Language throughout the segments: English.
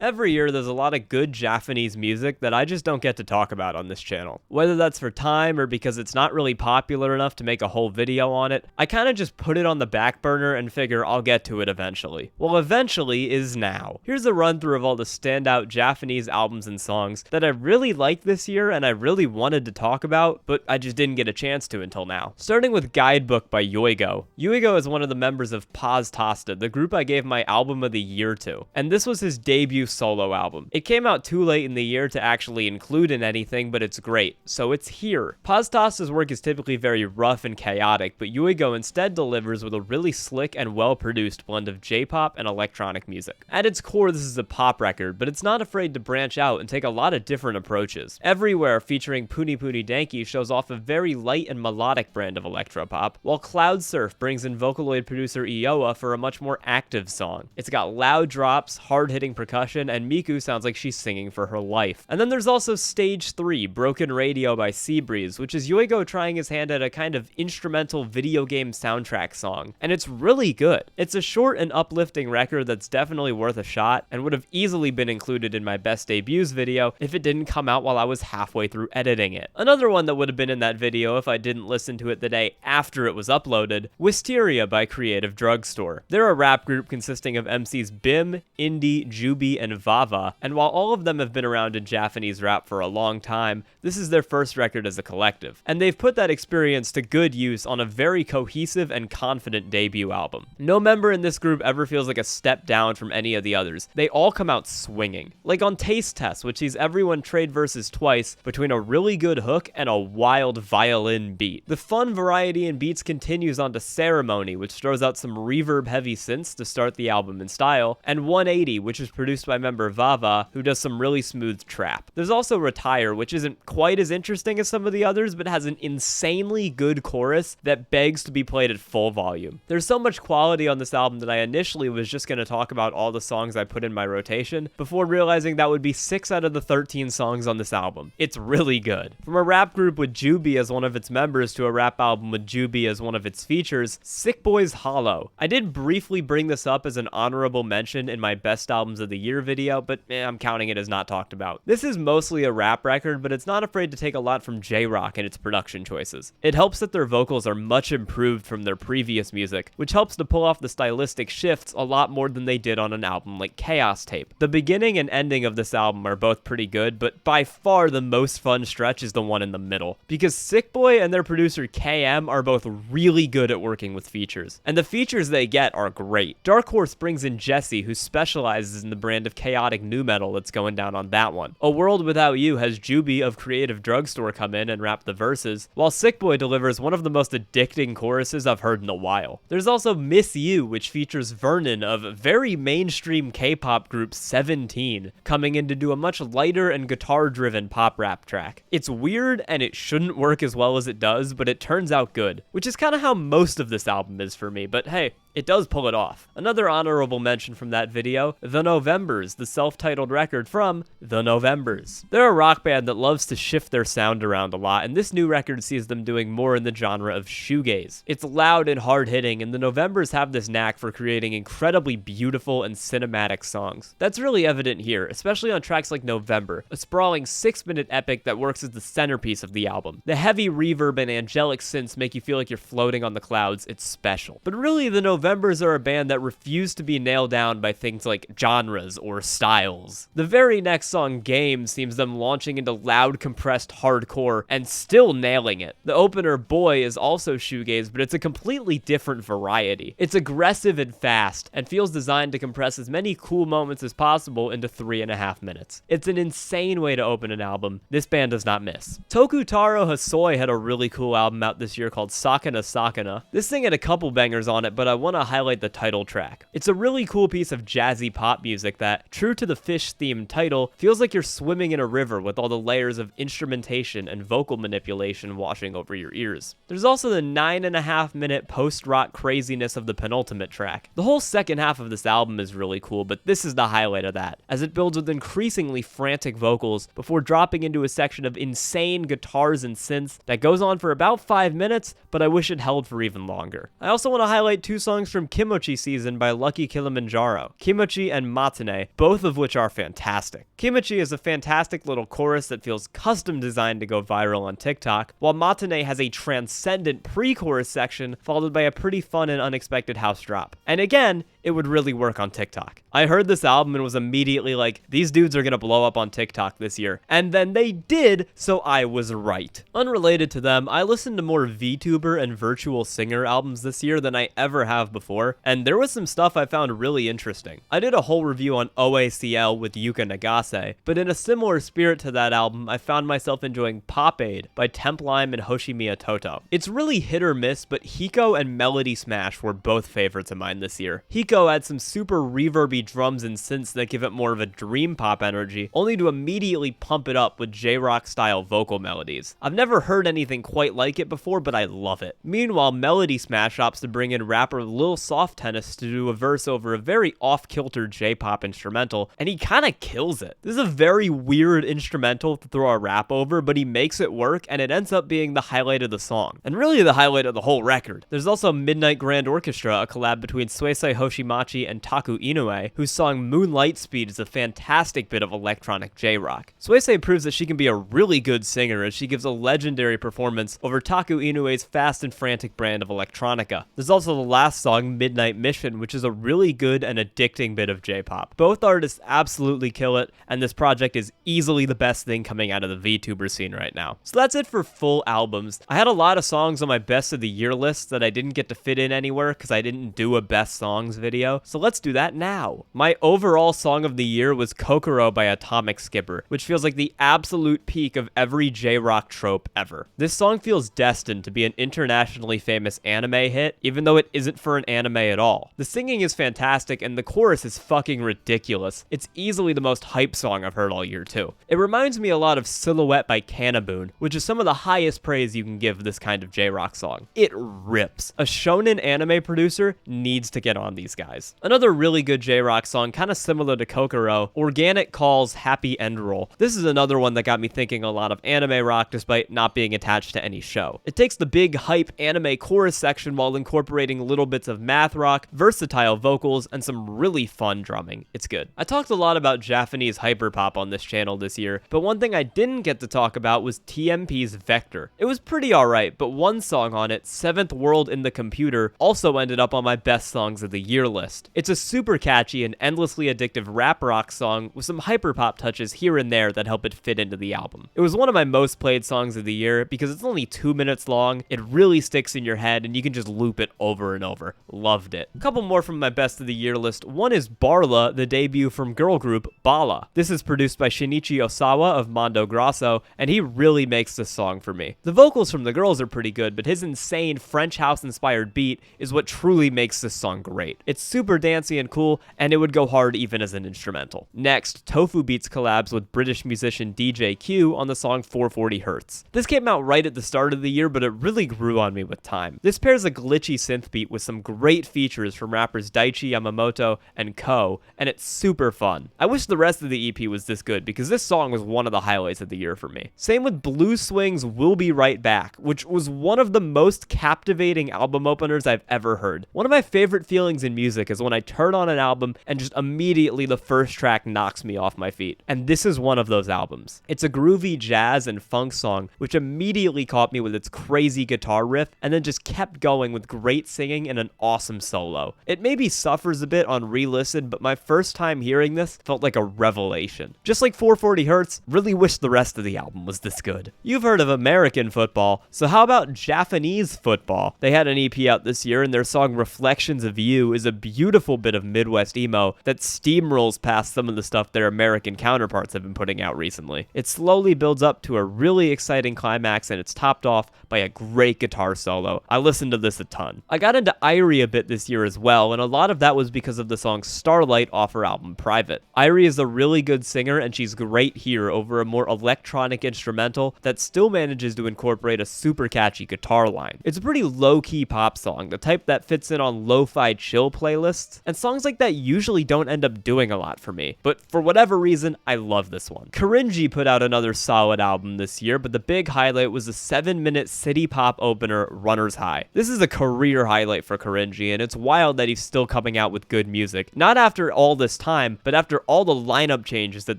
Every year there's a lot of good Japanese music that I just don't get to talk about on this channel. Whether that's for time or because it's not really popular enough to make a whole video on it, I kinda just put it on the back burner and figure I'll get to it eventually. Well, eventually is now. Here's a run through of all the standout Japanese albums and songs that I really liked this year and I really wanted to talk about, but I just didn't get a chance to until now. Starting with Guidebook by Yuigot. Yuigot is one of the members of TASTA, the group I gave my album of the year to, and this was his debut solo album. It came out too late in the year to actually include in anything, but it's great, so it's here. TASTA's work is typically very rough and chaotic, but Yuigot instead delivers with a really slick and well-produced blend of J-pop and electronic music. At its core, this is a pop record, but it's not afraid to branch out and take a lot of different approaches. Everywhere, featuring Puni Puni Denki, shows off a very light and melodic brand of electropop, while Cloud Surf brings in Vocaloid producer Ioa for a much more active song. It's got loud drops, hard-hitting percussion, and Miku sounds like she's singing for her life. And then there's also Stage 3, Broken Radio by Seabreeze, which is Yuigo trying his hand at a kind of instrumental video game soundtrack song, and it's really good. It's a short and uplifting record that's definitely worth a shot, and would have easily been included in my best debuts video if it didn't come out while I was halfway through editing it. Another one that would have been in that video if I didn't listen to it the day after it was uploaded, Wisteria by CreativeDrugStore. They're a rap group consisting of MCs Bim, Indie, Jubi, and Vava, and while all of them have been around in Japanese rap for a long time, this is their first record as a collective, and they've put that experience to good use on a very cohesive and confident debut album. No member in this group ever feels like a step down from any of the others. They all come out swinging. Like on Taste Test, which sees everyone trade verses twice between a really good hook and a wild violin beat. The fun variety in beats continues on to Ceremony, which throws out some reverb-heavy synths to start the album in style, and 180, which is produced by member Vava, who does some really smooth trap. There's also Retire, which isn't quite as interesting as some of the others, but has an insanely good chorus that begs to be played at full volume. There's so much quality on this album that I initially was just going to talk about all the songs I put in my rotation, before realizing that would be 6 out of the 13 songs on this album. It's really good. From a rap group with Jubi as one of its members to a rap album with Jubi as one of its features, Sick Boy's Hollow. I did briefly bring this up as an honorable mention in my best albums of the year video, but I'm counting it as not talked about. This is mostly a rap record, but it's not afraid to take a lot from J-Rock in its production choices. It helps that their vocals are much improved from their previous music, which helps to pull off the stylistic shifts a lot more than they did on an album like Chaos Tape. The beginning and ending of this album are both pretty good, but by far the most fun stretch is the one in the middle, because Sick Boy and their producer KM are both really good at working with features, and the features they get are great. Dark Horse brings in Jesse, who specializes in the brand of chaotic nu metal that's going down on that one. A World Without You has Jubi of CreativeDrugStore come in and rap the verses, while Sick Boy delivers one of the most addicting choruses I've heard in a while. There's also Miss You, which features Vernon of very mainstream K-pop group 17, coming in to do a much lighter and guitar-driven pop rap track. It's weird and it shouldn't work as well as it does, but it turns out good, which is kind of how most of this album is for me, but hey, it does pull it off. Another honorable mention from that video, The Novembers, the self-titled record from The Novembers. They're a rock band that loves to shift their sound around a lot, and this new record sees them doing more in the genre of shoegaze. It's loud and hard-hitting, and The Novembers have this knack for creating incredibly beautiful and cinematic songs. That's really evident here, especially on tracks like November, a sprawling 6-minute epic that works as the centerpiece of the album. The heavy reverb and angelic synths make you feel like you're floating on the clouds. It's special. But really, The Novembers are a band that refuse to be nailed down by things like genres or styles. The very next song, Game, seems them launching into loud, compressed hardcore and still nailing it. The opener, Boy, is also shoegaze, but it's a completely different variety. It's aggressive and fast, and feels designed to compress as many cool moments as possible into 3.5 minutes. It's an insane way to open an album. This band does not miss. Tokutaro Hosoi had a really cool album out this year called Sakana. This thing had a couple bangers on it, but I want to highlight the title track. It's a really cool piece of jazzy pop music that, true to the fish-themed title, feels like you're swimming in a river with all the layers of instrumentation and vocal manipulation washing over your ears. There's also the 9.5-minute post-rock craziness of the penultimate track. The whole second half of this album is really cool, but this is the highlight of that, as it builds with increasingly frantic vocals before dropping into a section of insane guitars and synths that goes on for about 5 minutes, but I wish it held for even longer. I also want to highlight 2 songs from Kimochy Season by Lucky Kilimanjaro. Kimochy and Matane both of which are fantastic. Kimochy is a fantastic little chorus that feels custom designed to go viral on TikTok, while Matane has a transcendent pre-chorus section followed by a pretty fun and unexpected house drop. And again, it would really work on TikTok. I heard this album and was immediately like, these dudes are gonna blow up on TikTok this year. And then they did, so I was right. Unrelated to them, I listened to more VTuber and virtual singer albums this year than I ever have before, and there was some stuff I found really interesting. I did a whole review on OACL with Yuka Nagase, but in a similar spirit to that album, I found myself enjoying Pop Aid by Templime and Hoshimiya Toto. It's really hit or miss, but Hiko and Melody Smash were both favorites of mine this year. Hiko had some super reverby drums and synths that give it more of a dream pop energy, only to immediately pump it up with J-rock style vocal melodies. I've never heard anything quite like it before, but I love it. Meanwhile, Melody Smash opts to bring in rapper Lil Soft Tennis to do a verse over a very off-kilter J-pop instrumental, and he kinda kills it. This is a very weird instrumental to throw a rap over, but he makes it work, and it ends up being the highlight of the song, and really the highlight of the whole record. There's also Midnight Grand Orchestra, a collab between Suisei Hoshimachi and Taku Inoue, whose song Moonlight Speed is a fantastic bit of electronic J-rock. Suisei proves that she can be a really good singer as she gives a legendary performance over Taku Inoue's fast and frantic brand of electronica. There's also the last song, Midnight Mission, which is a really good and addicting bit of J-pop. Both artists absolutely kill it, and this project is easily the best thing coming out of the VTuber scene right now. So that's it for full albums. I had a lot of songs on my best of the year list that I didn't get to fit in anywhere because I didn't do a best songs video, so let's do that now. My overall song of the year was Kokoro by Atomic Skipper, which feels like the absolute peak of every J-rock trope ever. This song feels destined to be an internationally famous anime hit, even though it isn't for an anime at all. The singing is fantastic and the chorus is fucking ridiculous. It's easily the most hype song I've heard all year too. It reminds me a lot of Silhouette by Canaboon, which is some of the highest praise you can give this kind of J-rock song. It rips. A shonen anime producer needs to get on these guys. Another really good J-rock song, kind of similar to Kokoro, Organic Calls Happy Endroll. This is another one that got me thinking a lot of anime rock despite not being attached to any show. It takes the big hype anime chorus section while incorporating little bits of math rock, versatile vocals, and some really fun drumming. It's good. I talked a lot about Japanese hyperpop on this channel this year, but one thing I didn't get to talk about was TMP's Vector. It was pretty alright, but one song on it, Seventh World in the Computer, also ended up on my best songs of the year list. It's a super catchy and endlessly addictive rap rock song with some hyperpop touches here and there that help it fit into the album. It was one of my most played songs of the year because it's only 2 minutes long, it really sticks in your head, and you can just loop it over and over. Loved it. A couple more from my best of the year list. One is Barla, the debut from girl group Bala. This is produced by Shinichi Osawa of Mondo Grosso, and he really makes this song for me. The vocals from the girls are pretty good, but his insane French house-inspired beat is what truly makes this song great. It's super dancey and cool, and it would go hard even as an instrumental. Next, tofubeats collabs with British musician DJ Q on the song 440 Hz. This came out right at the start of the year, but it really grew on me with time. This pairs a glitchy synth beat with some great features from rappers Daichi Yamamoto and Ko, and it's super fun. I wish the rest of the EP was this good because this song was one of the highlights of the year for me. Same with Blu-Swing's We'll Be Right Back, which was one of the most captivating album openers I've ever heard. One of my favorite feelings in music is when I turn on an album and just immediately the first track knocks me off my feet. And this is one of those albums. It's a groovy jazz and funk song, which immediately caught me with its crazy guitar riff and then just kept going with great singing and an awesome solo. It maybe suffers a bit on re-listen, but my first time hearing this felt like a revelation. Just like 440 Hz, really wish the rest of the album was this good. You've heard of American football, so how about Japanese football? They had an EP out this year and their song Reflections of You is a beautiful bit of Midwest emo that steamrolls past some of the stuff their American counterparts have been putting out recently. It slowly builds up to a really exciting climax and it's topped off by a great guitar solo. I listened to this a ton. I got into Irie a bit this year as well, and a lot of that was because of the song Starlight off her album Private. Irie is a really good singer and she's great here over a more electronic instrumental that still manages to incorporate a super catchy guitar line. It's a pretty low-key pop song, the type that fits in on lo-fi chill playlists playlists, and songs like that usually don't end up doing a lot for me, but for whatever reason, I love this one. Kirinji put out another solid album this year, but the big highlight was the 7-minute city pop opener, Runner's High. This is a career highlight for Kirinji, and it's wild that he's still coming out with good music, not after all this time, but after all the lineup changes that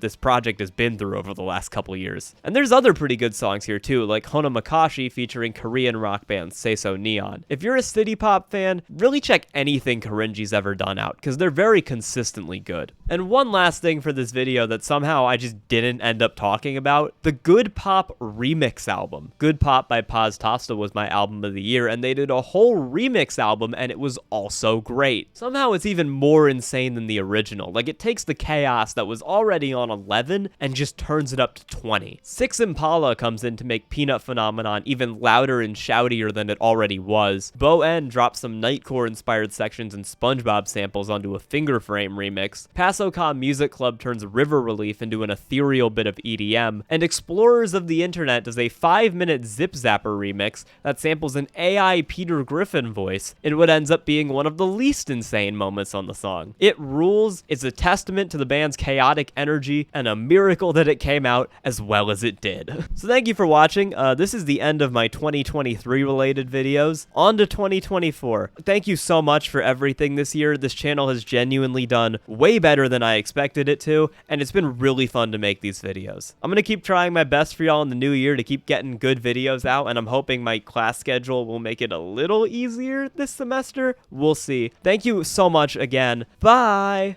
this project has been through over the last couple years. And there's other pretty good songs here too, like Honomakashi featuring Korean rock band Seiso Neon. If you're a city pop fan, really check anything Kirinji's ever done out, because they're very consistently good. And one last thing for this video that somehow I just didn't end up talking about, the Good Pop remix album. Good Pop by TASTA was my album of the year, and they did a whole remix album, and it was also great. Somehow it's even more insane than the original. Like, it takes the chaos that was already on 11 and just turns it up to 20. Six Impala comes in to make Peanut Phenomenon even louder and shoutier than it already was. Bo-En drops some Nightcore inspired sections and SpongeBob samples onto a Finger Frame remix. Pasoka Music Club turns River Relief into an ethereal bit of EDM, and Explorers of the Internet does a 5-minute Zip Zapper remix that samples an AI Peter Griffin voice in what ends up being one of the least insane moments on the song. It rules, it's a testament to the band's chaotic energy, and a miracle that it came out as well as it did. So thank you for watching. This is the end of my 2023 related videos. On to 2024. Thank you so much for everything this year. This channel has genuinely done way better than I expected it to, and it's been really fun to make these videos. I'm gonna keep trying my best for y'all in the new year to keep getting good videos out, and I'm hoping my class schedule will make it a little easier this semester. We'll see. Thank you so much again. Bye!